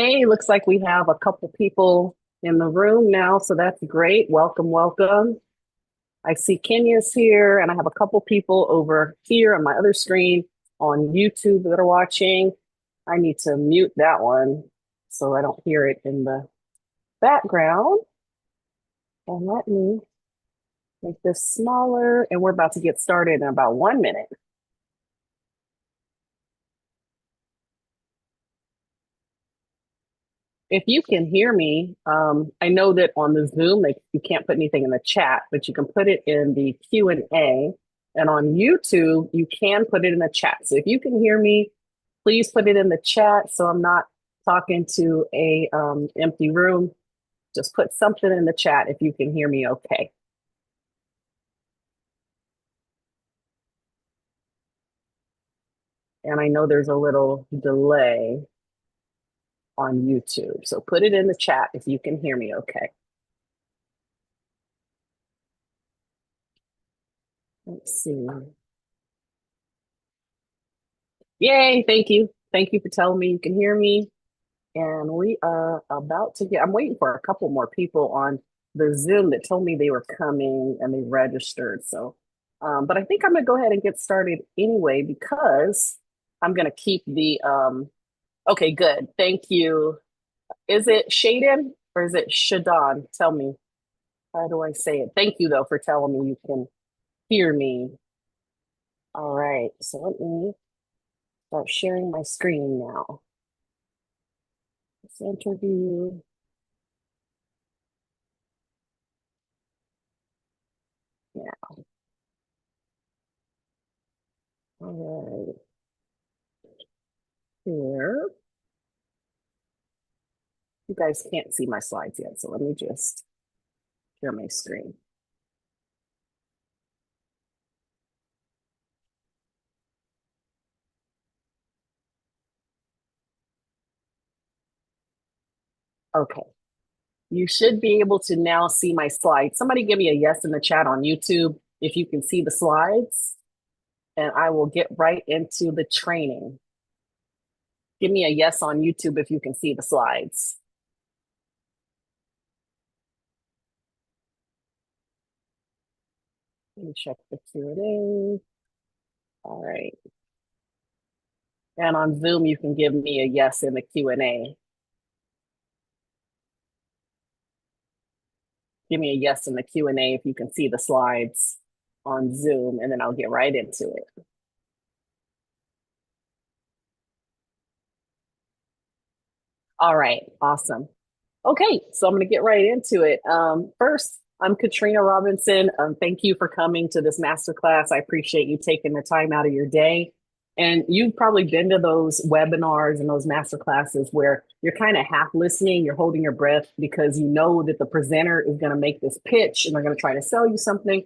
Hey, looks like we have a couple people in the room now, so that's great. Welcome, welcome. I see Kenya's here, and I have a couple people over here on my other screen on YouTube that are watching. I need to mute that one so I don't hear it in the background. And let me make this smaller, and we're about to get started in about 1 minute. If you can hear me, I know that on the Zoom, like you can't put anything in the chat, but you can put it in the Q&A. And on YouTube, you can put it in the chat. So if you can hear me, please put it in the chat so I'm not talking to a empty room. Just put something in the chat if you can hear me okay. And I know there's a little delay on YouTube. So put it in the chat if you can hear me okay. Let's see. Yay, thank you. Thank you for telling me you can hear me. And we are about to I'm waiting for a couple more people on the Zoom that told me they were coming and they registered. So, but I think I'm gonna go ahead and get started anyway because I'm gonna keep okay, good. Thank you. Is it Shaden or is it Shadon? Tell me, how do I say it? Thank you though for telling me you can hear me. All right, so let me start sharing my screen now. This interview. Yeah. All right. Here. You guys can't see my slides yet, so let me just share my screen. Okay. You should be able to now see my slides. Somebody give me a yes in the chat on YouTube if you can see the slides, and I will get right into the training. Give me a yes on YouTube if you can see the slides. Let me check the Q&A. All right. And on Zoom, you can give me a yes in the Q&A. Give me a yes in the Q&A if you can see the slides on Zoom, and then I'll get right into it. All right, awesome. Okay, so I'm going to get right into it. First, I'm Katrina Robinson. Thank you for coming to this masterclass. I appreciate you taking the time out of your day. And you've probably been to those webinars and those masterclasses where you're kind of half listening, you're holding your breath because you know that the presenter is going to make this pitch and they're going to try to sell you something.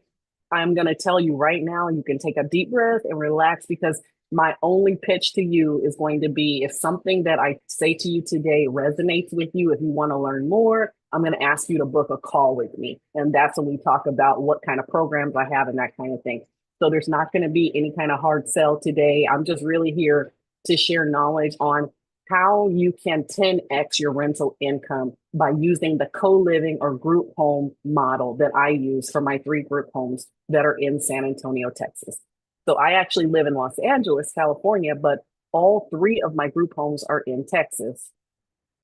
I'm going to tell you right now, you can take a deep breath and relax because my only pitch to you is going to be if something that I say to you today resonates with you, if you want to learn more, I'm going to ask you to book a call with me. And that's when we talk about what kind of programs I have and that kind of thing. So there's not going to be any kind of hard sell today. I'm just really here to share knowledge on how you can 10x your rental income by using the co-living or group home model that I use for my 3 group homes that are in San Antonio, Texas. So I actually live in Los Angeles, California, but all 3 of my group homes are in Texas.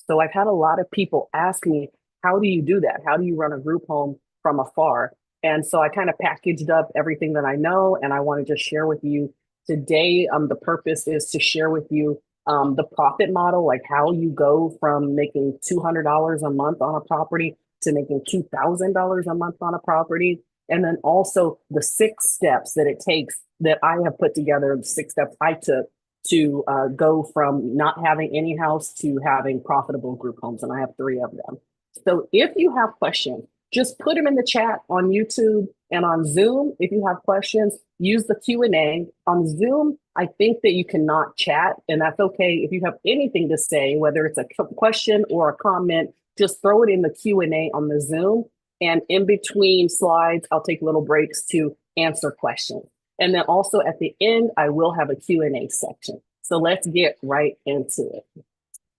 So I've had a lot of people ask me, how do you do that? How do you run a group home from afar? And so I kind of packaged up everything that I know, and I want to just share with you today. The purpose is to share with you the profit model, like how you go from making $200 a month on a property to making $2,000 a month on a property. And then also the 6 steps that it takes that I have put together, the 6 steps I took to go from not having any house to having profitable group homes. And I have 3 of them. So if you have questions, just put them in the chat on YouTube and on Zoom. If you have questions, use the Q&A. On Zoom, I think that you cannot chat, and that's okay. If you have anything to say, whether it's a question or a comment, just throw it in the Q&A on the Zoom. And in between slides, I'll take little breaks to answer questions. And then also at the end, I will have a Q&A section. So let's get right into it.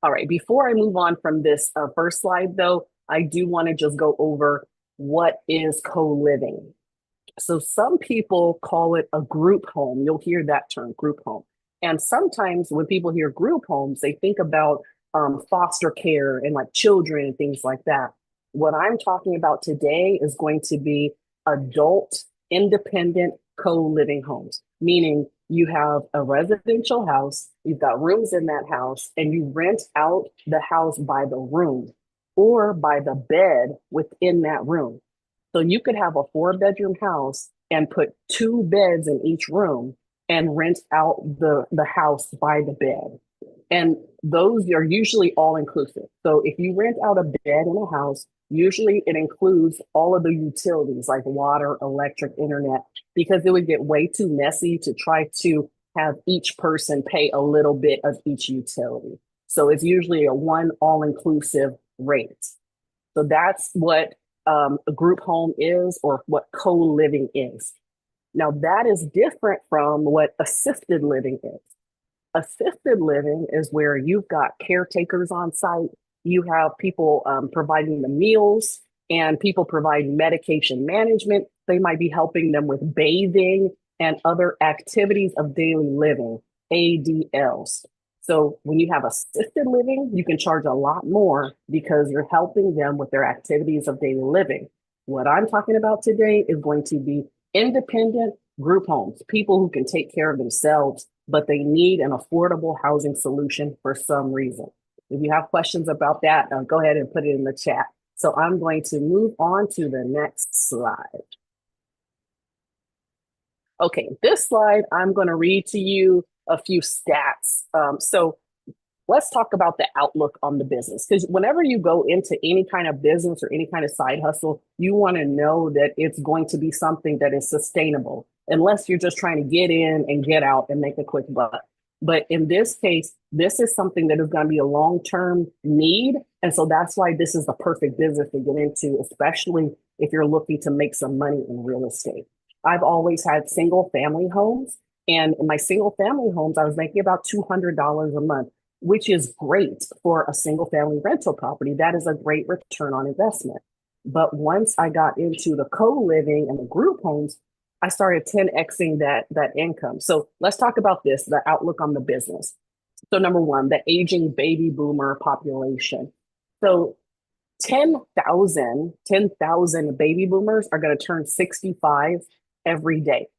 All right, before I move on from this first slide, though, I do want to just go over what is co-living. So some people call it a group home. You'll hear that term, group home. And sometimes when people hear group homes, they think about foster care and like children and things like that. What I'm talking about today is going to be adult, independent co-living homes, meaning you have a residential house, you've got rooms in that house, and you rent out the house by the room or by the bed within that room. So you could have a 4-bedroom house and put 2 beds in each room and rent out the house by the bed. And those are usually all inclusive. So if you rent out a bed in a house, usually it includes all of the utilities like water, electric, internet, because it would get way too messy to try to have each person pay a little bit of each utility. So it's usually a one all-inclusive rate. So that's what a group home is, or what co-living is. Now, that is different from what assisted living is. Assisted living is where you've got caretakers on site, you have people providing the meals, and people providing medication management. They might be helping them with bathing and other activities of daily living, ADLs. So when you have assisted living, you can charge a lot more because you're helping them with their activities of daily living. What I'm talking about today is going to be independent group homes, people who can take care of themselves, but they need an affordable housing solution for some reason. If you have questions about that, go ahead and put it in the chat. So I'm going to move on to the next slide. Okay, this slide, I'm going to read to you a few stats. So let's talk about the outlook on the business, because whenever you go into any kind of business or any kind of side hustle, you want to know that it's going to be something that is sustainable, unless you're just trying to get in and get out and make a quick buck. But in this case, this is something that is going to be a long-term need. And so that's why this is the perfect business to get into, especially if you're looking to make some money in real estate. I've always had single family homes, and in my single family homes, I was making about $200 a month, which is great for a single family rental property. That is a great return on investment. But once I got into the co-living and the group homes, I started 10xing that income. So let's talk about this, the outlook on the business. So number one, the aging baby boomer population. So 10,000 baby boomers are going to turn 65 every day.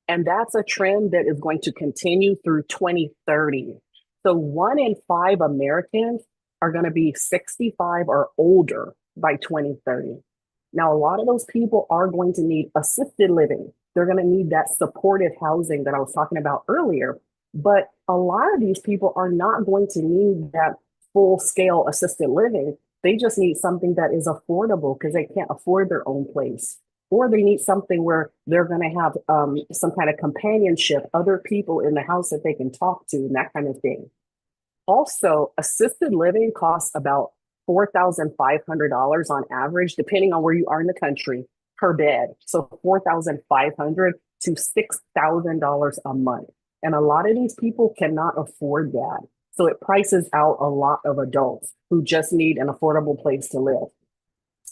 And that's a trend that is going to continue through 2030. So 1 in 5 Americans are going to be 65 or older by 2030. Now, a lot of those people are going to need assisted living. They're going to need that supportive housing that I was talking about earlier. But a lot of these people are not going to need that full scale assisted living. They just need something that is affordable because they can't afford their own place. Or they need something where they're going to have some kind of companionship, other people in the house that they can talk to, and that kind of thing. Also, assisted living costs about $4,500 on average, depending on where you are in the country, per bed. So $4,500 to $6,000 a month. And a lot of these people cannot afford that. So it prices out a lot of adults who just need an affordable place to live.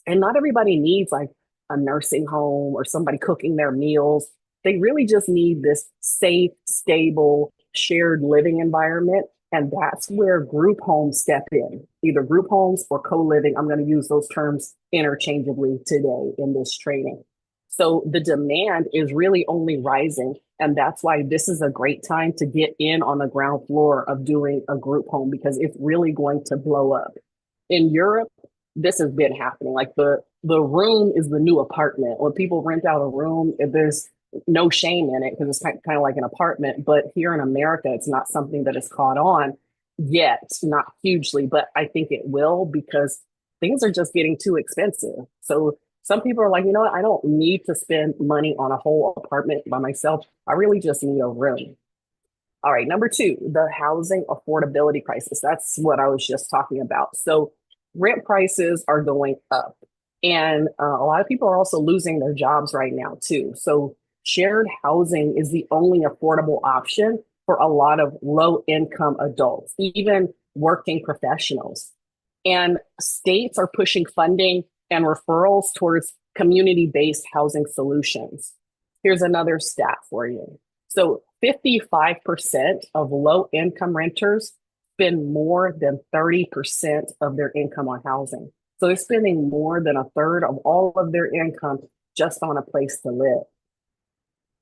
And not everybody needs like a nursing home or somebody cooking their meals. They really just need this safe, stable, shared living environment. And that's where group homes step in, either group homes or co-living. I'm going to use those terms interchangeably today in this training. So the demand is really only rising. And that's why this is a great time to get in on the ground floor of doing a group home, because it's really going to blow up. In Europe, this has been happening. Like the room is the new apartment. When people rent out a room, there's no shame in it because it's kind of like an apartment. But here in America, it's not something that has caught on yet, not hugely, but I think it will, because things are just getting too expensive. So some people are like, you know what, I don't need to spend money on a whole apartment by myself. I really just need a room. All right, number 2, the housing affordability crisis. That's what I was just talking about. So rent prices are going up, and a lot of people are also losing their jobs right now too. So shared housing is the only affordable option for a lot of low income adults. Even working professionals. And states are pushing funding and referrals towards community-based housing solutions. Here's another stat for you. So 55% of low-income renters spend more than 30% of their income on housing. So they're spending more than a third of all of their income just on a place to live.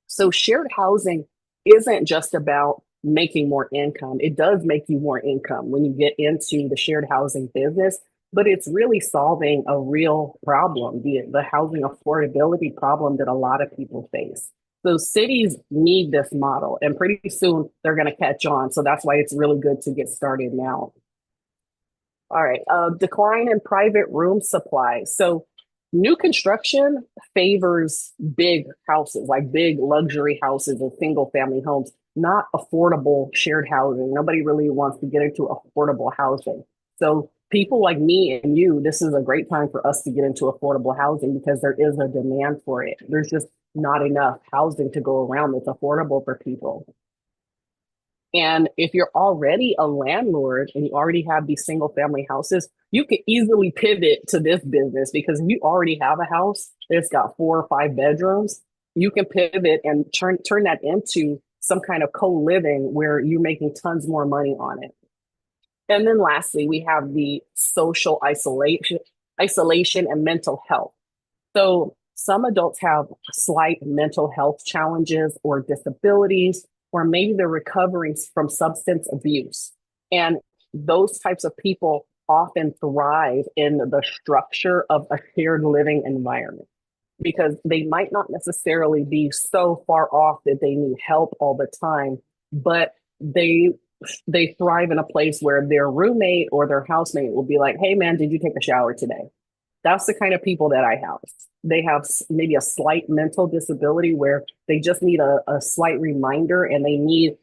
So shared housing isn't just about making more income. It does make you more income when you get into the shared housing business, but it's really solving a real problem, the housing affordability problem that a lot of people face. So cities need this model, and pretty soon they're going to catch on. So that's why it's really good to get started now. All right, decline in private room supply. So new construction favors big houses, like big luxury houses and single family homes, not affordable shared housing. Nobody really wants to get into affordable housing. So people like me and you, this is a great time for us to get into affordable housing because there is a demand for it. There's just not enough housing to go around that's affordable for people. And if you're already a landlord and you already have these single family houses, you can easily pivot to this business because if you already have a house that's got 4 or 5 bedrooms, you can pivot and turn that into some kind of co-living where you're making tons more money on it. And then lastly, we have the social isolation and mental health. So some adults have slight mental health challenges or disabilities, or maybe they're recovering from substance abuse. And those types of people often thrive in the structure of a shared living environment because they might not necessarily be so far off that they need help all the time, but they thrive in a place where their roommate or their housemate will be like, "Hey man, did you take a shower today?" That's the kind of people that I have. They have maybe a slight mental disability where they just need a slight reminder and they need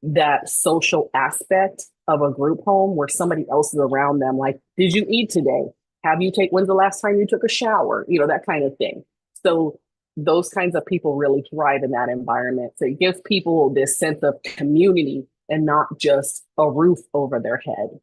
that social aspect of a group home where somebody else is around them. Like, did you eat today? When's the last time you took a shower? That kind of thing. So those kinds of people really thrive in that environment. So it gives people this sense of community and not just a roof over their head.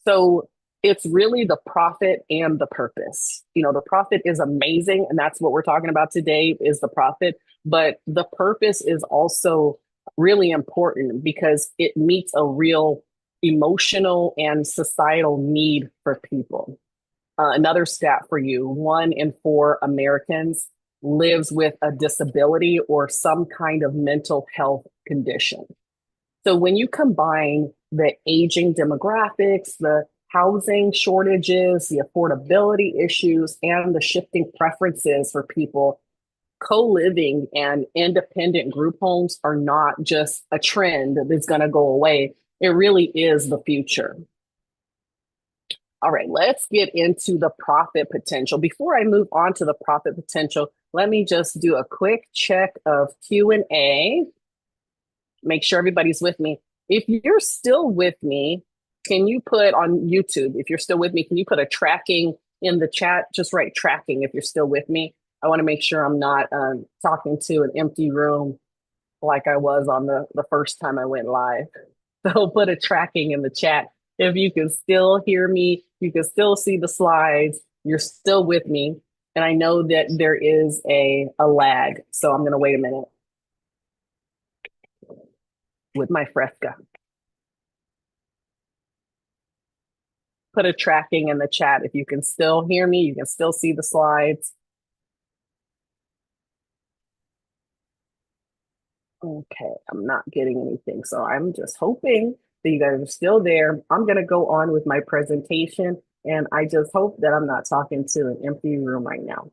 So it's really the profit and the purpose. The profit is amazing, and that's what we're talking about today is the profit, but the purpose is also really important because it meets a real emotional and societal need for people. Another stat for you, 1 in 4 Americans lives with a disability or some kind of mental health condition. So when you combine the aging demographics, the housing shortages, the affordability issues, and the shifting preferences for people, co-living and independent group homes are not just a trend that's going to go away. It really is the future. All right, let's get into the profit potential. Before I move on to the profit potential, let me just do a quick check of Q&A. Make sure everybody's with me. If you're still with me, can you put on YouTube, if you're still with me, can you put a tracking in the chat? Just write tracking if you're still with me. I want to make sure I'm not talking to an empty room like I was on the first time I went live. So put a tracking in the chat. If you can still hear me, you can still see the slides, you're still with me. And I know that there is a lag. So I'm going to wait a minute with my Fresca. Put a tracking in the chat. If you can still hear me, you can still see the slides. Okay, I'm not getting anything. So I'm just hoping that you guys are still there. I'm going to go on with my presentation, and I just hope that I'm not talking to an empty room right now.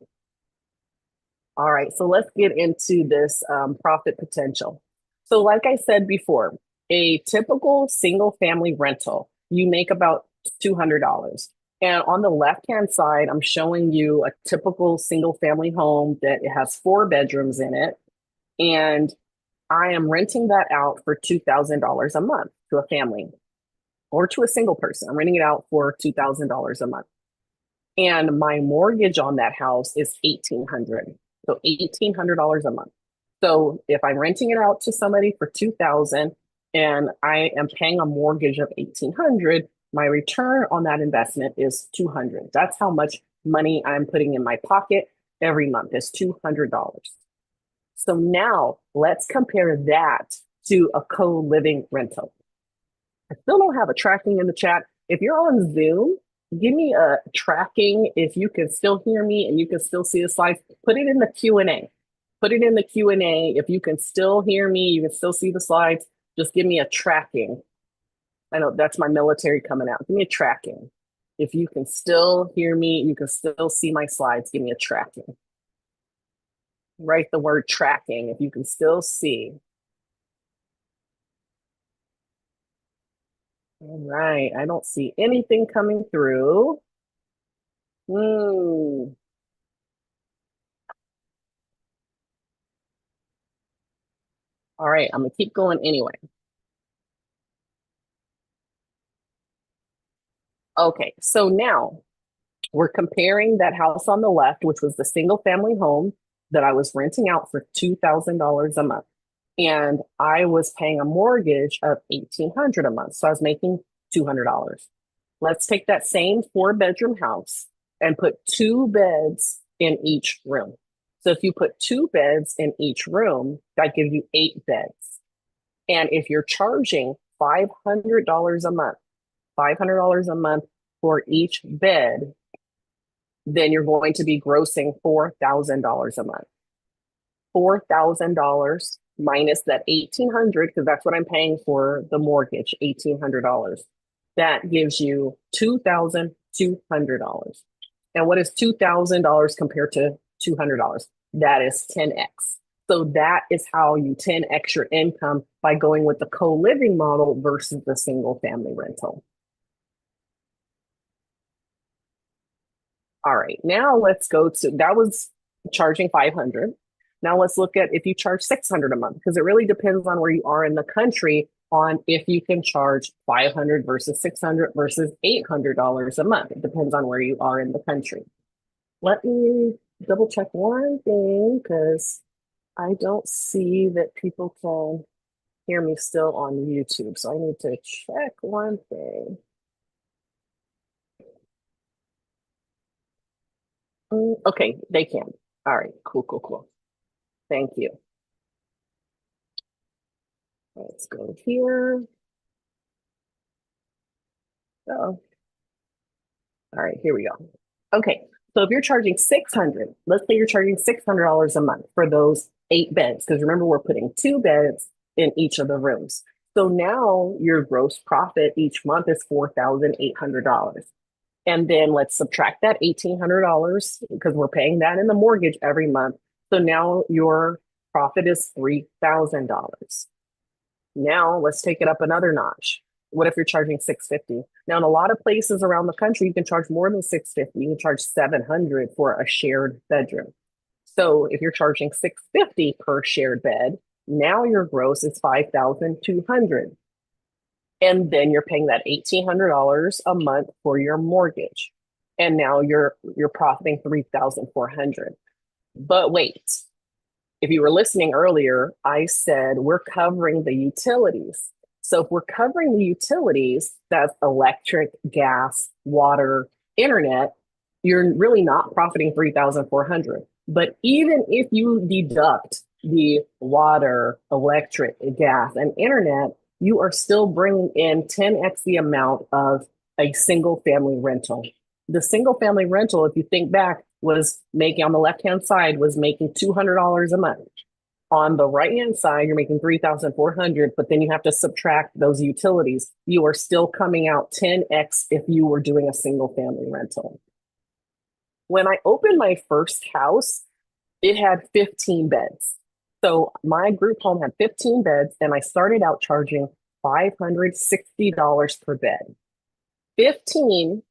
All right, so let's get into this profit potential. So like I said before, a typical single family rental, you make about $200. And on the left-hand side, I'm showing you a typical single family home that it has 4 bedrooms in it. And I am renting that out for $2,000 a month to a family or to a single person. I'm renting it out for $2,000 a month. And my mortgage on that house is $1,800. So $1,800 a month. So if I'm renting it out to somebody for $2,000 and I am paying a mortgage of 1800, my return on that investment is 200. That's how much money I'm putting in my pocket every month is $200. So now let's compare that to a co-living rental. I still don't have a tracking in the chat. If you're on Zoom, give me a tracking. If you can still hear me and you can still see the slides, put it in the Q&A. Put it in the Q&A. If you can still hear me, you can still see the slides, just give me a tracking. I know that's my military coming out. Give me a tracking. If you can still hear me, you can still see my slides, give me a tracking. Write the word tracking if you can still see. All right, I don't see anything coming through. Hmm. All right, I'm gonna keep going anyway. Okay, so now we're comparing that house on the left, which was the single family home that I was renting out for $2,000 a month. And I was paying a mortgage of 1,800 a month. So I was making $200. Let's take that same 4-bedroom house and put 2 beds in each room. So if you put 2 beds in each room, that gives you 8 beds. And if you're charging $500 a month, $500 a month for each bed, then you're going to be grossing $4,000 a month. $4,000 minus that 1,800, because that's what I'm paying for the mortgage, $1,800. That gives you $2,200. And what is $2,000 compared to $200? That is 10x. So that is how you 10x your income by going with the co-living model versus the single family rental. All right, now let's go to, that was charging 500. Now let's look at if you charge 600 a month, because it really depends on where you are in the country on if you can charge 500 versus 600 versus $800 a month. It depends on where you are in the country. Let me double check one thing because I don't see that people can hear me still on YouTube. So I need to check one thing. Okay, they can. All right, cool, cool, cool. Thank you. Let's go here. Oh, all right, here we go. Okay, so if you're charging 600, let's say you're charging $600 a month for those 8 beds, because remember we're putting 2 beds in each of the rooms. So now your gross profit each month is $4,800. And then let's subtract that $1,800 because we're paying that in the mortgage every month. So now your profit is $3,000. Now let's take it up another notch. What if you're charging 650? Now in a lot of places around the country, you can charge more than 650. You can charge 700 for a shared bedroom. So if you're charging 650 per shared bed, now your gross is 5,200. And then you're paying that $1,800 a month for your mortgage. And now you're profiting 3,400. But wait, if you were listening earlier, I said we're covering the utilities. So if we're covering the utilities, that's electric, gas, water, internet, you're really not profiting 3,400. But even if you deduct the water, electric, gas, and internet, you are still bringing in 10x the amount of a single family rental. The single family rental, if you think back, was making on the left-hand side was making $200 a month. On the right-hand side, you're making 3,400, but then you have to subtract those utilities. You are still coming out 10x if you were doing a single family rental. When I opened my first house, it had 15 beds. So my group home had 15 beds, and I started out charging $560 per bed. 15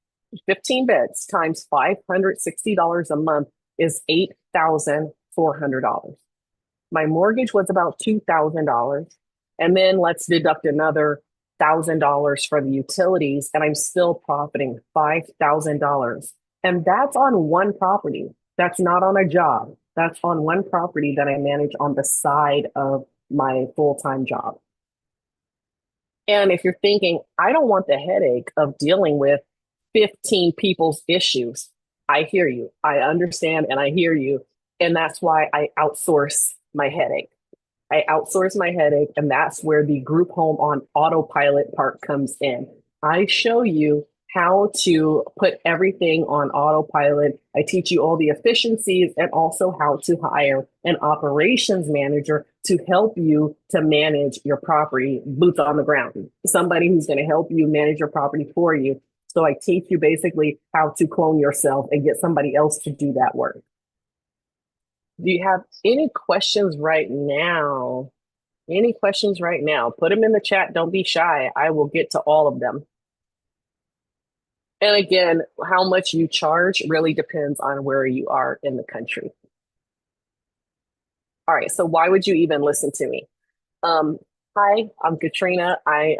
beds times $560 a month is $8,400. My mortgage was about $2,000. And then let's deduct another $1,000 for the utilities, and I'm still profiting $5,000. And that's on one property. That's not on a job. That's on one property that I manage on the side of my full-time job. And if you're thinking, I don't want the headache of dealing with 15 people's issues, I hear you. I understand and I hear you. And that's why I outsource my headache. I outsource my headache, and that's where the group home on autopilot part comes in. I show you how to put everything on autopilot. I teach you all the efficiencies and also how to hire an operations manager to help you to manage your property, boots on the ground, somebody who's going to help you manage your property for you. So I teach you basically how to clone yourself and get somebody else to do that work. Do you have any questions right now? Any questions right now? Put them in the chat. Don't be shy. I will get to all of them. And again, how much you charge really depends on where you are in the country. All right. So why would you even listen to me? Um, Hi, I'm Katrina. I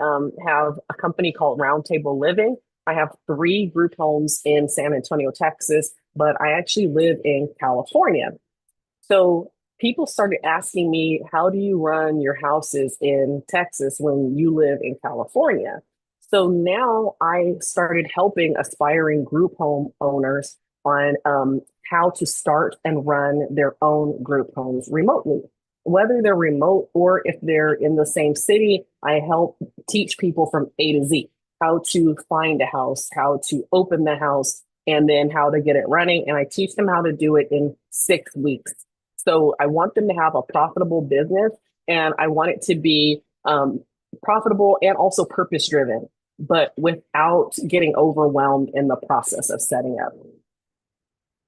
have a company called Roundtable Living. I have three group homes in San Antonio, Texas, but I actually live in California. So people started asking me, how do you run your houses in Texas when you live in California? So now I started helping aspiring group home owners on how to start and run their own group homes remotely. Whether they're remote or if they're in the same city, I help teach people from A to Z how to find a house, how to open the house, and then how to get it running. And I teach them how to do it in 6 weeks. So I want them to have a profitable business, and I want it to be profitable and also purpose driven, but without getting overwhelmed in the process of setting up.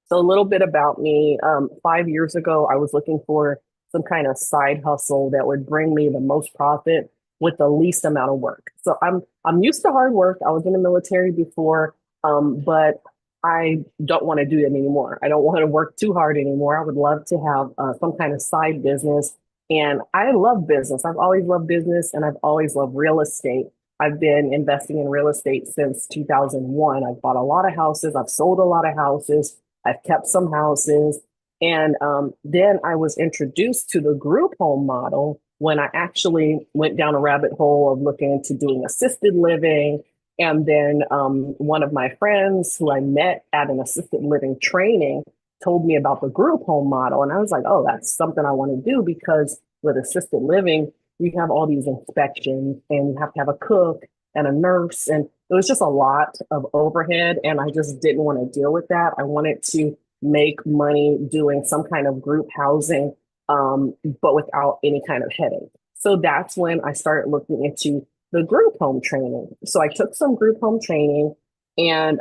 So a little bit about me. 5 years ago, I was looking for some kind of side hustle that would bring me the most profit with the least amount of work. So I'm used to hard work. I was in the military before, but I don't want to do it anymore. I don't want to work too hard anymore. I would love to have some kind of side business. And I love business. I've always loved business, and I've always loved real estate. I've been investing in real estate since 2001. I've bought a lot of houses. I've sold a lot of houses. I've kept some houses. And then I was introduced to the group home model when I actually went down a rabbit hole of looking into doing assisted living. And then one of my friends who I met at an assisted living training told me about the group home model. And I was like, oh, that's something I want to do, because with assisted living, you have all these inspections and you have to have a cook and a nurse. And it was just a lot of overhead. And I just didn't want to deal with that. I wanted to make money doing some kind of group housing, but without any kind of headache. So that's when I started looking into the group home training. So I took some group home training, and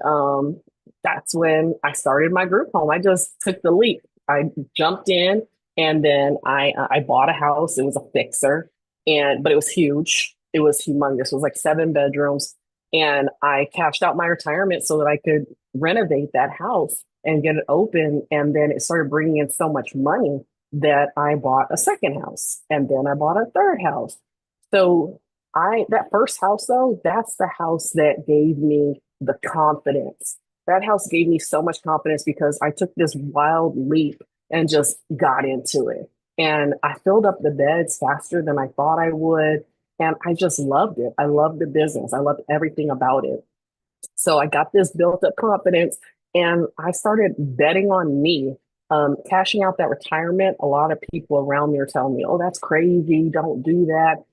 that's when I started my group home. I just took the leap. I jumped in, and then I bought a house. It was a fixer, but it was huge. It was humongous. It was like 7 bedrooms. And I cashed out my retirement so that I could renovate that house and get it open. And then it started bringing in so much money that I bought a second house, and then I bought a third house. So that first house though, that's the house that gave me the confidence. That house gave me so much confidence because I took this wild leap and just got into it. And I filled up the beds faster than I thought I would. And I just loved it. I loved the business. I loved everything about it. So I got this built up confidence, and I started betting on me. Cashing out that retirement, a lot of people around me are telling me, oh, that's crazy. Don't do that.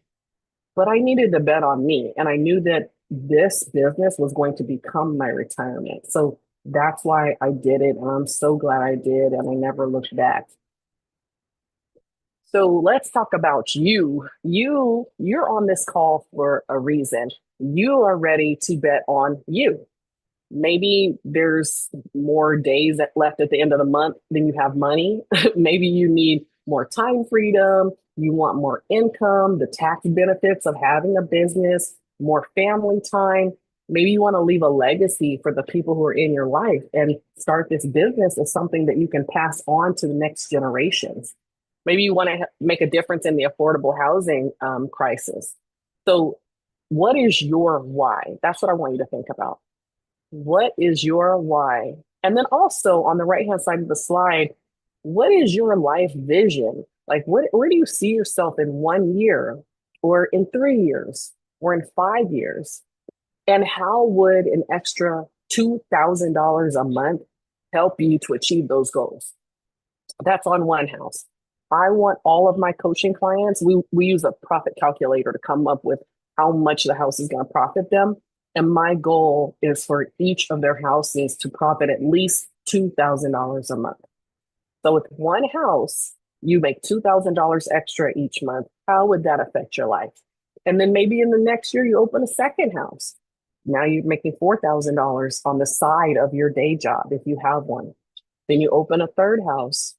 But I needed to bet on me. And I knew that this business was going to become my retirement. So that's why I did it. And I'm so glad I did. And I never looked back. So let's talk about you. You're on this call for a reason. You are ready to bet on you. Maybe there's more days left at the end of the month than you have money. Maybe you need more time freedom. You want more income, the tax benefits of having a business, more family time. Maybe you want to leave a legacy for the people who are in your life and start this business as something that you can pass on to the next generations. Maybe you want to make a difference in the affordable housing crisis. So, what is your why? That's what I want you to think about. What is your why? And then also on the right hand side of the slide, what is your life vision? Like, where do you see yourself in 1 year or in 3 years? or in 5 years? And how would an extra $2,000 a month help you to achieve those goals? That's on one house. I want all of my coaching clients, we use a profit calculator to come up with how much the house is going to profit them. And my goal is for each of their houses to profit at least $2,000 a month. So with one house, you make $2,000 extra each month. How would that affect your life? And then maybe in the next year, you open a second house. Now you're making $4,000 on the side of your day job if you have one. Then you open a third house,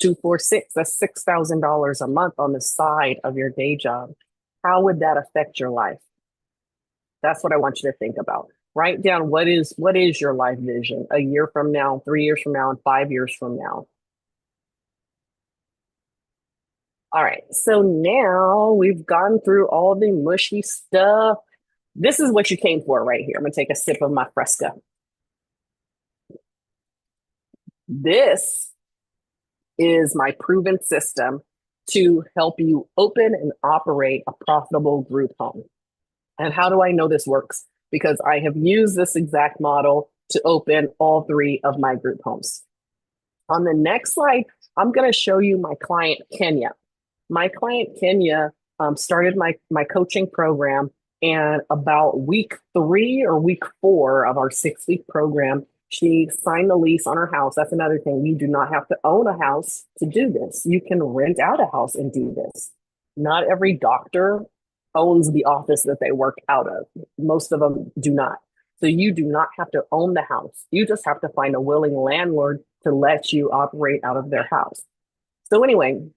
246, that's $6,000 a month on the side of your day job. How would that affect your life? That's what I want you to think about. Write down what is your life vision a year from now, 3 years from now, and 5 years from now. All right, so now we've gone through all the mushy stuff. This is what you came for right here. I'm gonna take a sip of my Fresca. This is my proven system to help you open and operate a profitable group home. And how do I know this works? Because I have used this exact model to open all 3 of my group homes. On the next slide, I'm going to show you my client, Kenya. My client, Kenya, started my coaching program, and about week 3 or week 4 of our 6-week program, she signed the lease on her house. That's another thing. You do not have to own a house to do this. You can rent out a house and do this. Not every doctor owns the office that they work out of. Most of them do not. So you do not have to own the house. You just have to find a willing landlord to let you operate out of their house. So anyway,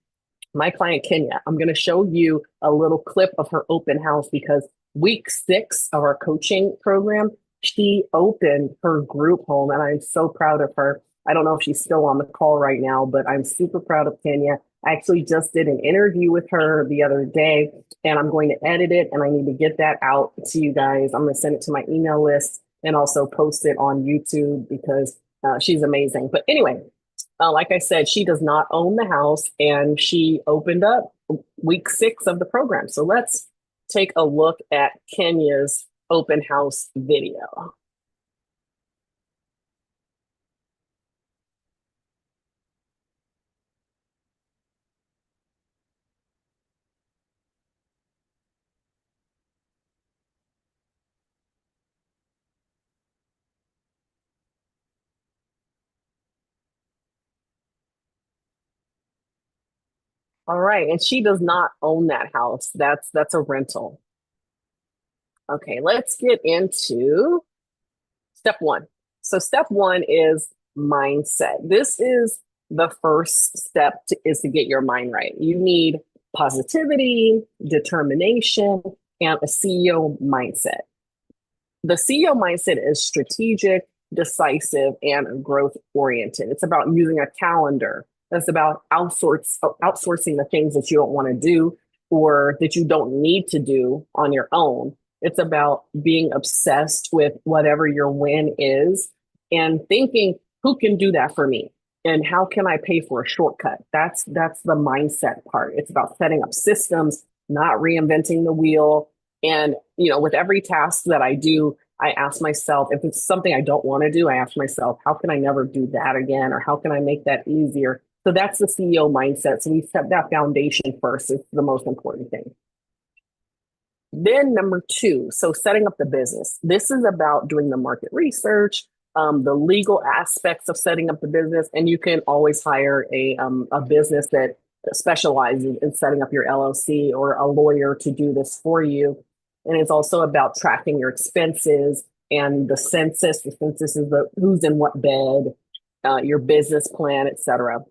my client, Kenya, I'm going to show you a little clip of her open house because week 6 of our coaching program, she opened her group home, and I'm so proud of her. I don't know if she's still on the call right now, but I'm super proud of Kenya. I actually just did an interview with her the other day, and I'm going to edit it, and I need to get that out to you guys. I'm going to send it to my email list and also post it on YouTube because she's amazing. But anyway, like I said, she does not own the house, and she opened up week 6 of the program. So let's take a look at Kenya's open house video. All right, and she does not own that house. That's a rental. Okay, let's get into step 1. So step 1 is mindset. This is the first step is to get your mind right. You need positivity, determination, and a CEO mindset. The CEO mindset is strategic, decisive, and growth oriented. It's about using a calendar. It's about outsourcing the things that you don't want to do or that you don't need to do on your own. It's about being obsessed with whatever your win is and thinking, who can do that for me? And how can I pay for a shortcut? That's the mindset part. It's about setting up systems, not reinventing the wheel. And, with every task that I do, I ask myself, if it's something I don't want to do, I ask myself, how can I never do that again? Or how can I make that easier? So that's the CEO mindset. So we set that foundation first. It's the most important thing. Then number 2, so setting up the business. This is about doing the market research, the legal aspects of setting up the business. And you can always hire a business that specializes in setting up your LLC or a lawyer to do this for you. And it's also about tracking your expenses and the census. The census is who's in what bed, your business plan, etc.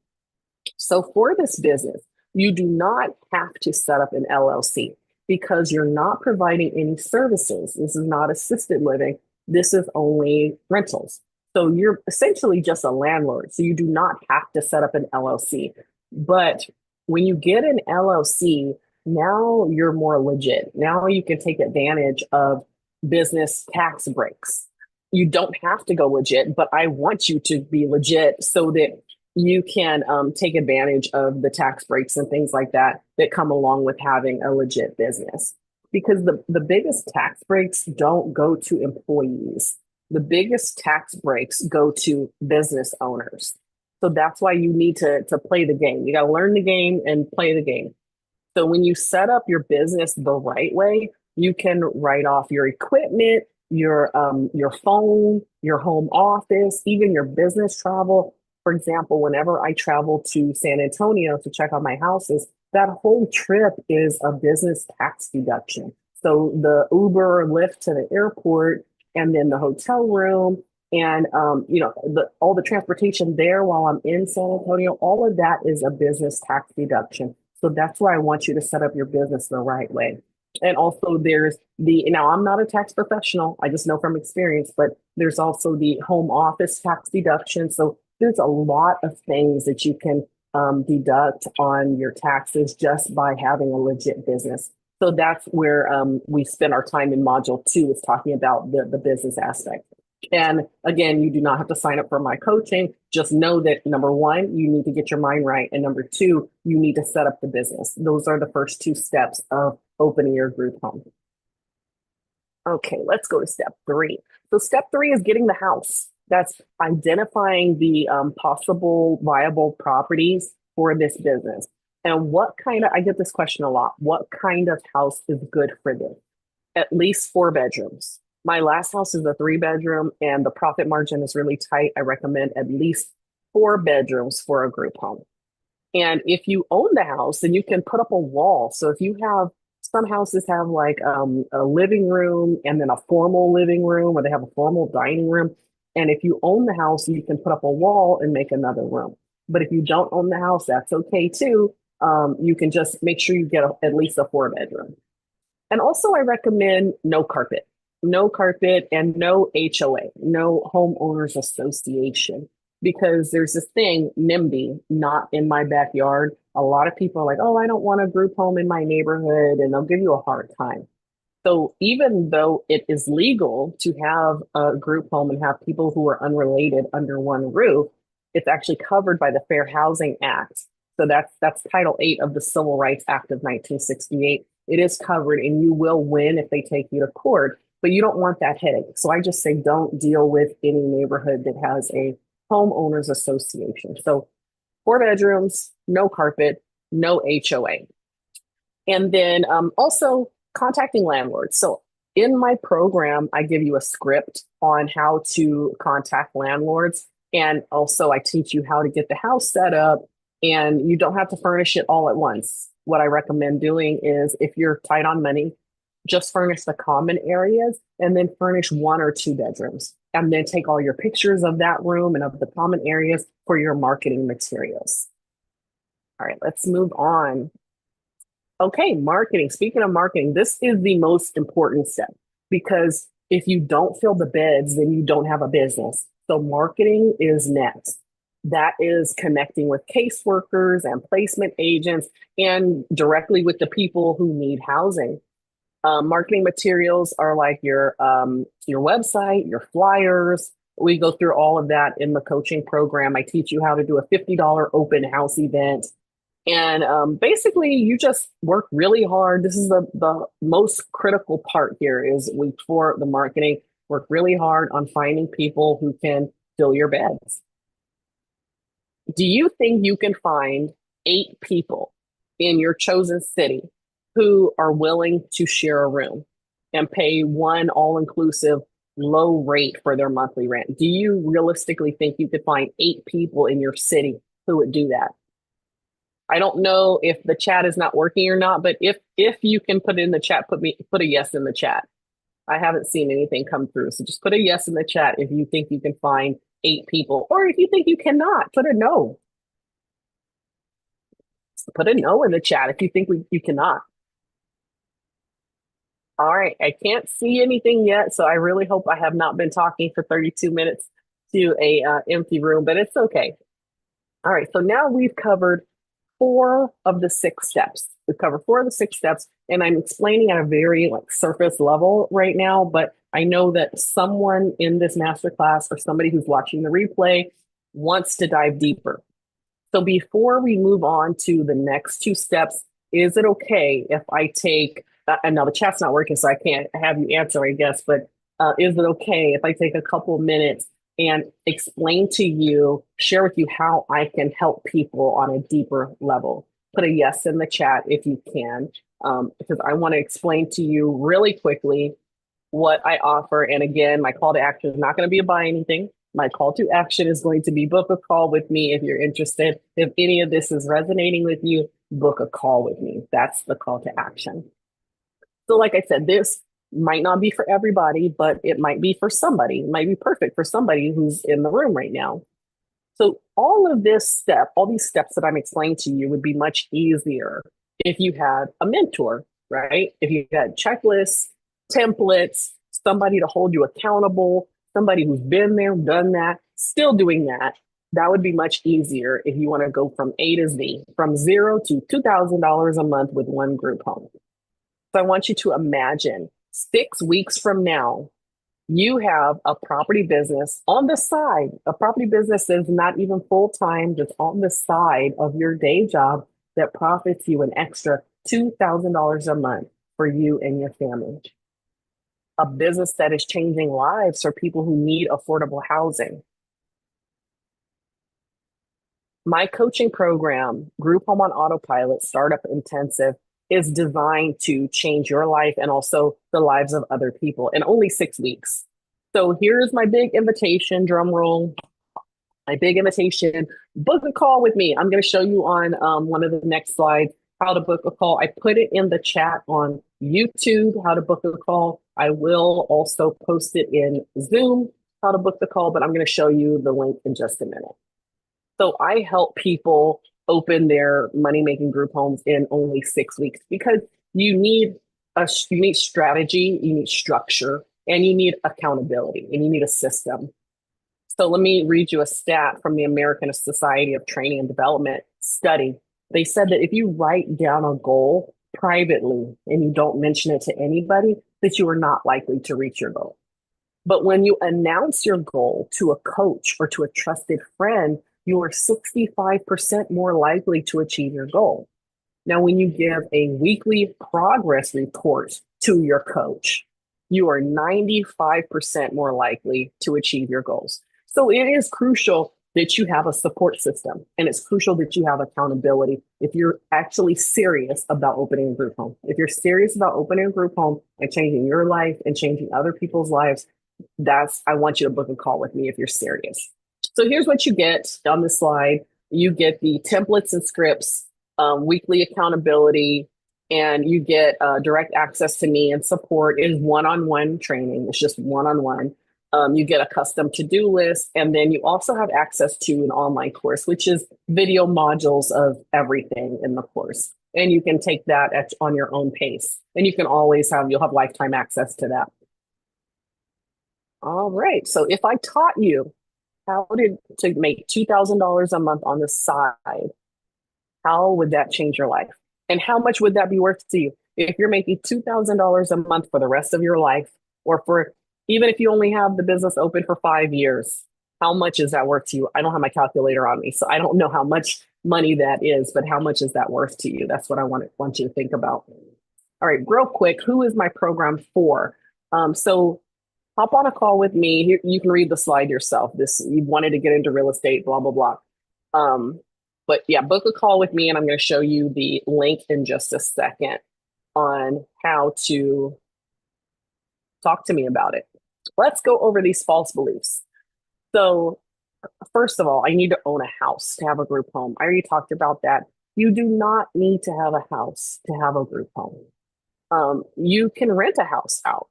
So for this business, you do not have to set up an LLC because you're not providing any services. This is not assisted living. This is only rentals. So you're essentially just a landlord. So you do not have to set up an LLC. But when you get an LLC, now you're more legit. Now you can take advantage of business tax breaks. You don't have to go legit, but I want you to be legit so that you can take advantage of the tax breaks and things like that come along with having a legit business. because the biggest tax breaks don't go to employees. The biggest tax breaks go to business owners. So that's why you need to play the game. You got to learn the game and play the game. So when you set up your business the right way, you can write off your equipment, your phone, your home office, even your business travel. For example, whenever I travel to San Antonio to check on my houses, that whole trip is a business tax deduction. So the Uber or Lyft to the airport, and then the hotel room, and all the transportation there while I'm in San Antonio, all of that is a business tax deduction. So that's why I want you to set up your business the right way. And also there's now I'm not a tax professional, I just know from experience, but there's also the home office tax deduction. So there's a lot of things that you can deduct on your taxes just by having a legit business. So that's where we spend our time in module 2 is talking about the business aspect. And again, you do not have to sign up for my coaching. Just know that number one, you need to get your mind right. And number two, you need to set up the business. Those are the first 2 steps of opening your group home. Okay, let's go to step 3. So step 3 is getting the house. That's identifying the possible viable properties for this business. And I get this question a lot. What kind of house is good for this? At least 4 bedrooms. My last house is a 3-bedroom and the profit margin is really tight. I recommend at least 4 bedrooms for a group home. And if you own the house, then you can put up a wall. So if you have, some houses have like a living room and then a formal living room, or they have a formal dining room. And if you own the house, you can put up a wall and make another room. But if you don't own the house, that's okay too. You can just make sure you get at least a 4-bedroom. And also I recommend no carpet and no HOA, no homeowners association, because there's this thing, NIMBY, not in my backyard. A lot of people are like, oh, I don't want a group home in my neighborhood, and they'll give you a hard time. So even though it is legal to have a group home and have people who are unrelated under one roof, it's actually covered by the Fair Housing Act. So that's Title 8 of the Civil Rights Act of 1968. It is covered, and you will win if they take you to court, but you don't want that headache. So I just say don't deal with any neighborhood that has a homeowners association. So 4 bedrooms, no carpet, no HOA. And then also contacting landlords. So in my program, I give you a script on how to contact landlords. And also I teach you how to get the house set up, and you don't have to furnish it all at once. What I recommend doing is, if you're tight on money, just furnish the common areas and then furnish 1 or 2 bedrooms. And then take all your pictures of that room and of the common areas for your marketing materials. All right, let's move on. Okay, marketing. Speaking of marketing, this is the most important step, because if you don't fill the beds, then you don't have a business. So marketing is next. That is connecting with caseworkers and placement agents and directly with the people who need housing. Marketing materials are like your website, your flyers. We go through all of that in the coaching program. I teach you how to do a $50 open house event. And basically, you just work really hard. This is the most critical part here is for the marketing, work really hard on finding people who can fill your beds. Do you think you can find 8 people in your chosen city who are willing to share a room and pay one all-inclusive low rate for their monthly rent? Do you realistically think you could find 8 people in your city who would do that? I don't know if the chat is not working or not, but if you can put in the chat, put a yes in the chat. I haven't seen anything come through. So just put a yes in the chat if you think you can find 8 people, or if you think you cannot, put a no. Put a no in the chat if you think you cannot. All right, I can't see anything yet, so I really hope I have not been talking for 32 minutes to a empty room, but it's okay. All right, so now we've covered 4 of the 6 steps. We've covered 4 of the 6 steps, and I'm explaining at a very surface level right now, but I know that someone in this masterclass or somebody who's watching the replay wants to dive deeper. So before we move on to the next 2 steps, is it okay if I take and now the chat's not working, so I can't have you answer, I guess, but is it okay if I take a couple minutes and explain to you, share with you how I can help people on a deeper level? Put a yes in the chat if you can, because I want to explain to you really quickly what I offer. And again, my call to action is not going to be to buy anything. My call to action is going to be book a call with me if you're interested. If any of this is resonating with you, book a call with me. That's the call to action. So, like I said, this might not be for everybody, but it might be for somebody. It might be perfect for somebody who's in the room right now. So, all these steps that I'm explaining to you would be much easier if you had a mentor, right? If you had checklists, templates, somebody to hold you accountable, somebody who's been there, done that, still doing that. That would be much easier if you want to go from A to Z, from zero to $2,000 a month with one group home. So I want you to imagine 6 weeks from now, you have a property business on the side. A property business is not even full time, just on the side of your day job that profits you an extra $2,000 a month for you and your family. A business that is changing lives for people who need affordable housing. My coaching program, Group Home on Autopilot, Startup Intensive, is designed to change your life and also the lives of other people in only 6 weeks. So here's my big invitation, drum roll. My big invitation, book a call with me. I'm going to show you on one of the next slides how to book a call. I put it in the chat on YouTube, how to book a call. I will also post it in Zoom, how to book the call, but I'm going to show you the link in just a minute. So I help people open their money-making group homes in only 6 weeks because you need strategy, you need structure, and you need accountability, and you need a system. So let me read you a stat from the American Society of Training and Development study. They said that if you write down a goal privately and you don't mention it to anybody, that you are not likely to reach your goal. But when you announce your goal to a coach or to a trusted friend, you are 65% more likely to achieve your goal. Now, when you give a weekly progress report to your coach, you are 95% more likely to achieve your goals. So it is crucial that you have a support system, and it's crucial that you have accountability if you're actually serious about opening a group home. If you're serious about opening a group home and changing your life and changing other people's lives, I want you to book a call with me if you're serious. So here's what you get on the slide. You get the templates and scripts, weekly accountability, and you get direct access to me and support. It is one-on-one training. It's just one-on-one. You get a custom to-do list, and then you also have access to an online course, which is video modules of everything in the course. And you can take that on your own pace. And you can you'll have lifetime access to that. All right. So if I taught you to make $2,000 a month on the side, how would that change your life? And how much would that be worth to you? If you're making $2,000 a month for the rest of your life, or even if you only have the business open for 5 years, how much is that worth to you? I don't have my calculator on me, so I don't know how much money that is, but how much is that worth to you? That's what I want you to think about. All right, real quick, who is my program for? So hop on a call with me. You can read the slide yourself. You wanted to get into real estate, blah, blah, blah. But yeah, book a call with me, and I'm going to show you the link in just a second on how to talk to me about it. Let's go over these false beliefs. So first of all, I need to own a house to have a group home. I already talked about that. You do not need to have a house to have a group home. You can rent a house out.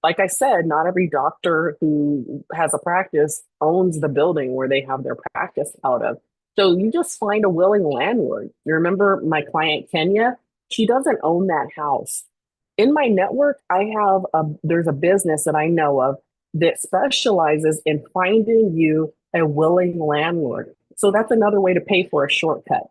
Like I said, not every doctor who has a practice owns the building where they have their practice out of. So you just find a willing landlord. You remember my client, Kenya? She doesn't own that house. In my network, there's a business that I know of that specializes in finding you a willing landlord. So that's another way to pay for a shortcut.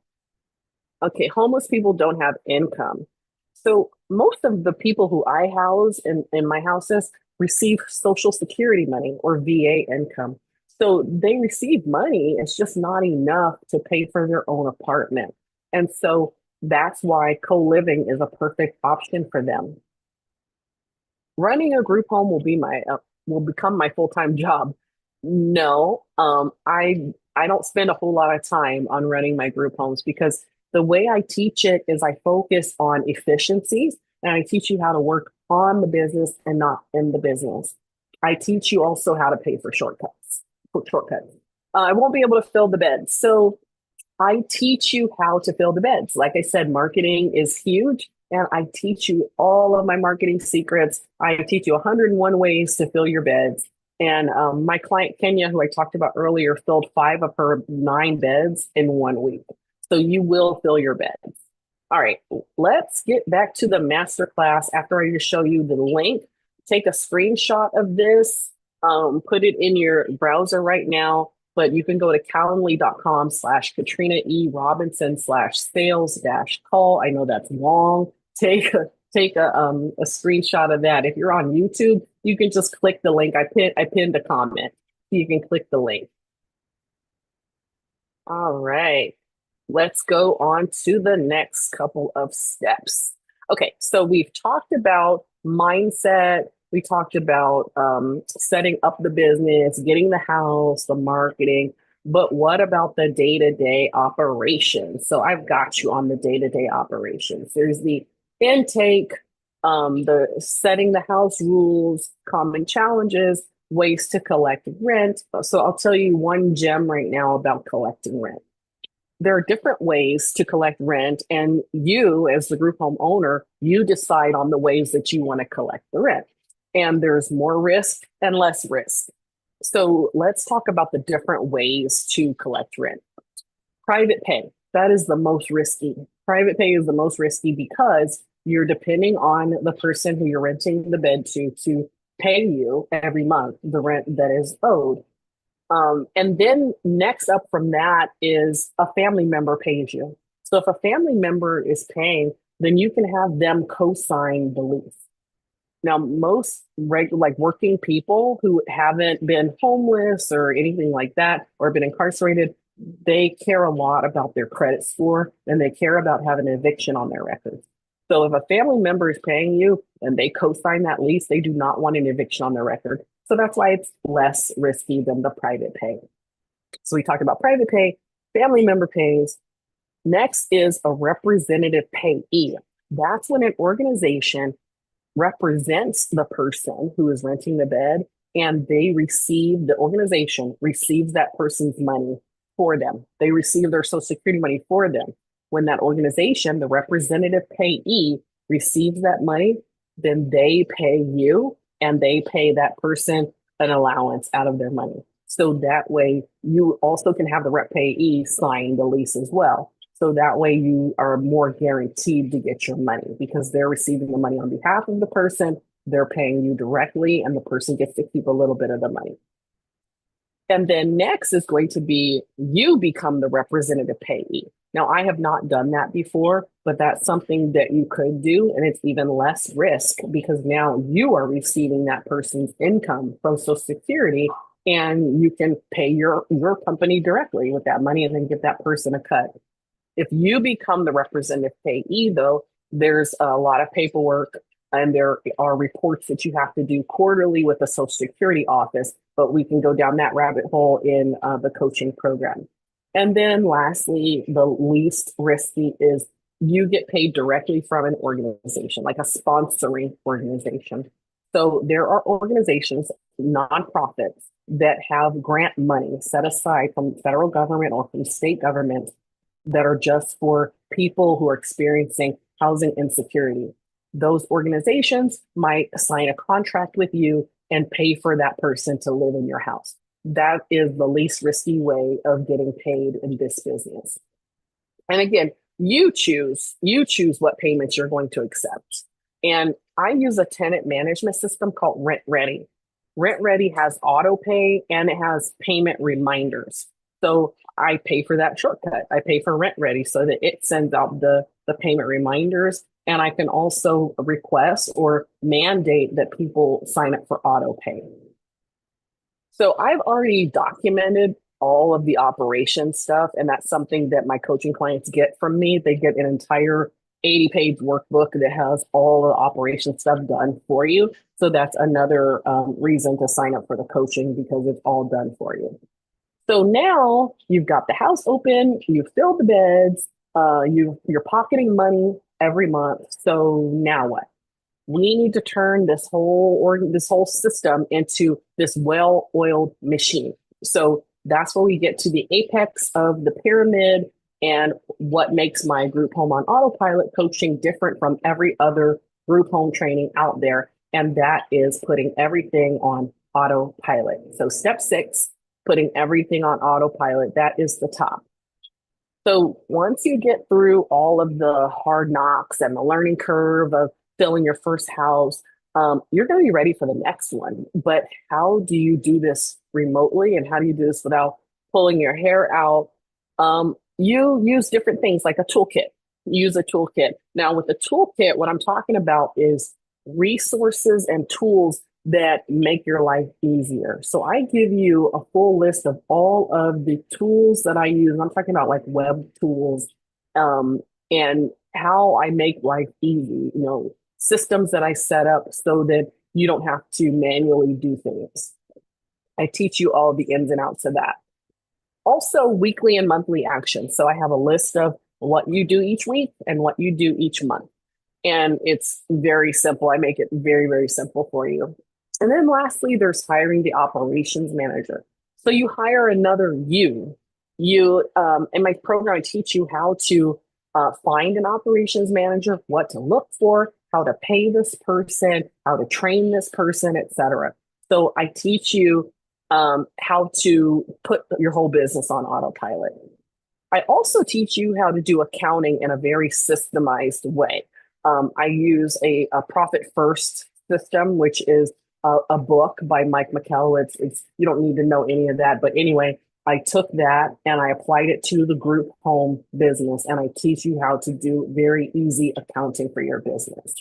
Okay, homeless people don't have income. So most of the people who I house in my houses receive Social Security money or VA income. So they receive money. It's just not enough to pay for their own apartment. And so That's why co-living is a perfect option for them. Running a group home will become my full-time job. No, I don't spend a whole lot of time on running my group homes because the way I teach it is I focus on efficiencies and I teach you how to work on the business and not in the business. I teach you also how to pay for shortcuts. I won't be able to fill the bed. So I teach you how to fill the beds. Like I said, marketing is huge. And I teach you all of my marketing secrets. I teach you 101 ways to fill your beds. And my client, Kenya, who I talked about earlier, filled 5 of her 9 beds in 1 week. So you will fill your beds. All right, let's get back to the masterclass after I just show you the link. Take a screenshot of this, put it in your browser right now, but you can go to calendly.com/Katrina E. Robinson/sales-call. I know that's long. Take a screenshot of that. If you're on YouTube, you can just click the link. I pinned a comment. You can click the link. All right. Let's go on to the next couple of steps. Okay, so we've talked about mindset. We talked about setting up the business, getting the house, the marketing. But what about the day-to-day operations? So I've got you on the day-to-day operations. There's the intake, the setting the house rules, common challenges, ways to collect rent. So I'll tell you one gem right now about collecting rent. There are different ways to collect rent, and you, as the group home owner, you decide on the ways that you want to collect the rent. And there's more risk and less risk. So let's talk about the different ways to collect rent. Private pay, that is the most risky. Private pay is the most risky because you're depending on the person who you're renting the bed to pay you every month the rent that is owed. And then next up from that is a family member pays you. So if a family member is paying, then you can have them co-sign the lease. Now, most regular, like working people who haven't been homeless or anything like that, or been incarcerated, they care a lot about their credit score and they care about having an eviction on their records. So if a family member is paying you and they co-sign that lease, they do not want an eviction on their record. So that's why it's less risky than the private pay. So we talked about private pay, family member pays. Next is a representative payee. That's when an organization represents the person who is renting the bed and the organization receives that person's money for them. They receive their Social Security money for them. When that organization, the representative payee, receives that money, then they pay you and they pay that person an allowance out of their money. So that way you also can have the rep payee sign the lease as well. So that way you are more guaranteed to get your money because they're receiving the money on behalf of the person, they're paying you directly, and the person gets to keep a little bit of the money. And then next is going to be you become the representative payee. Now, I have not done that before, but that's something that you could do. And it's even less risk because now you are receiving that person's income from Social Security and you can pay your company directly with that money and then give that person a cut. If you become the representative payee, though, there's a lot of paperwork and there are reports that you have to do quarterly with the Social Security office, but we can go down that rabbit hole in the coaching program. And then lastly, the least risky is you get paid directly from an organization, like a sponsoring organization. So there are organizations, nonprofits, that have grant money set aside from federal government or from state government that are just for people who are experiencing housing insecurity. Those organizations might sign a contract with you and pay for that person to live in your house. That is the least risky way of getting paid in this business. And again, you choose what payments you're going to accept. And I use a tenant management system called Rent Ready. Rent Ready has auto pay and it has payment reminders. So I pay for that shortcut. I pay for Rent Ready so that it sends out the payment reminders. And I can also request or mandate that people sign up for auto pay. So I've already documented all of the operation stuff. And that's something that my coaching clients get from me. They get an entire 80-page workbook that has all the operation stuff done for you. So that's another reason to sign up for the coaching because it's all done for you. So now you've got the house open, you've filled the beds, you're pocketing money every month. So now what? We need to turn this whole system into this well-oiled machine. So that's where we get to the apex of the pyramid and what makes my group home on autopilot coaching different from every other group home training out there. And that is putting everything on autopilot. So step 6, putting everything on autopilot, that is the top. So once you get through all of the hard knocks and the learning curve of filling your first house, you're going to be ready for the next one. But how do you do this remotely, and how do you do this without pulling your hair out? You use different things like a toolkit. Use a toolkit. Now, with the toolkit, what I'm talking about is resources and tools that make your life easier. So I give you a full list of all of the tools that I use. I'm talking about like web tools, and how I make life easy, systems that I set up so that you don't have to manually do things. I teach you all the ins and outs of that. Also, weekly and monthly actions. So I have a list of what you do each week and what you do each month. And it's very simple. I make it very, very simple for you. And then lastly, there's hiring the operations manager. So you hire another you. In my program, I teach you how to find an operations manager, what to look for, how to pay this person, how to train this person, etc. So I teach you how to put your whole business on autopilot. I also teach you how to do accounting in a very systemized way. I use a profit first system, which is a book by Mike McKell. It's you don't need to know any of that, but anyway, I took that and I applied it to the group home business, and I teach you how to do very easy accounting for your business.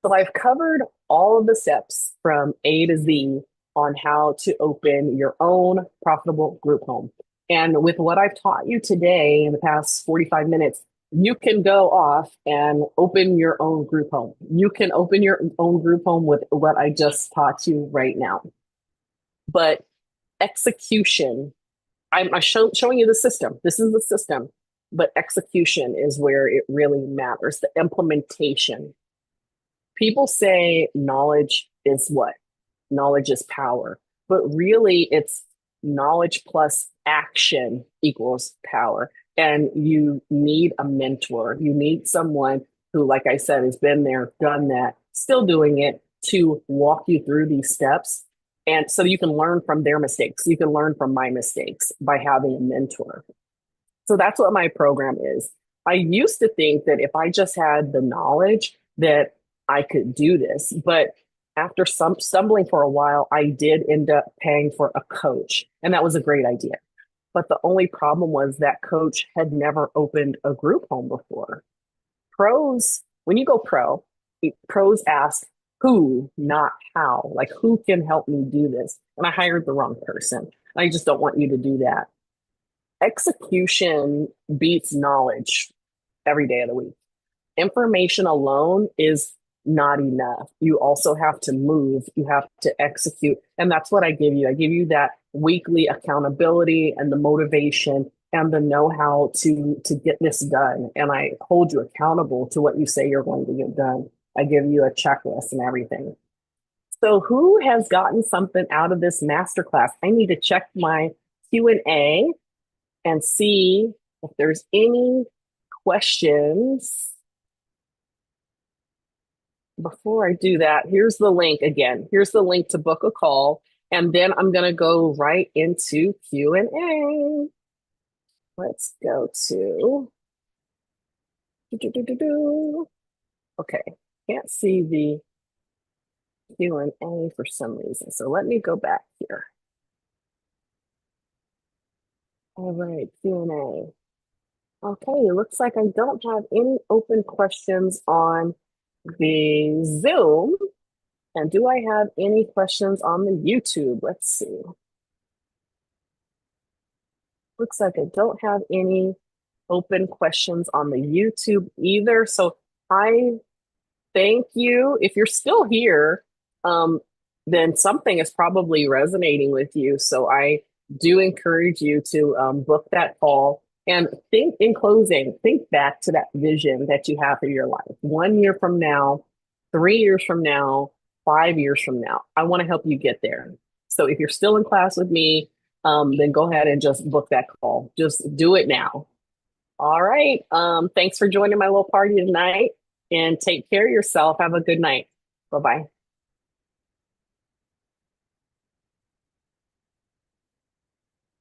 So I've covered all of the steps from A to Z on how to open your own profitable group home. And with what I've taught you today in the past 45 minutes, you can go off and open your own group home. You can open your own group home with what I just taught you right now. But execution, I'm showing you the system. This is the system, but execution is where it really matters, the implementation. People say knowledge is what? Knowledge is power, but really it's knowledge plus action equals power. And you need a mentor. You need someone who, like I said, has been there, done that, still doing it, to walk you through these steps. And so you can learn from their mistakes. You can learn from my mistakes by having a mentor. So that's what my program is. I used to think that if I just had the knowledge that I could do this, but after some stumbling for a while, I did end up paying for a coach, and that was a great idea. But the only problem was that coach had never opened a group home before. Pros, when you go pro, pros ask who, not how. Like, who can help me do this? And I hired the wrong person. I just don't want you to do that. Execution beats knowledge every day of the week. Information alone is not enough. You also have to move, you have to execute. And that's what I give you. I give you that weekly accountability and the motivation and the know-how to get this done. And I hold you accountable to what you say you're going to get done. I give you a checklist and everything. So who has gotten something out of this masterclass? I need to check my Q&A and see if there's any questions. Before I do that, here's the link again. Here's the link to book a call. And then I'm going to go right into Q&A. Let's go to... Okay, can't see the Q&A for some reason. So let me go back here. All right, Q&A. Okay, it looks like I don't have any open questions on the Zoom. And do I have any questions on the YouTube? Let's see. Looks like I don't have any open questions on the YouTube either. So I thank you. If you're still here, um, then something is probably resonating with you. So I do encourage you to book that call and think in closing, think back to that vision that you have for your life. 1 year from now, 3 years from now, 5 years from now, I want to help you get there. So if you're still in class with me, then go ahead and just book that call. Just do it now. All right. Thanks for joining my little party tonight and take care of yourself. Have a good night. Bye bye.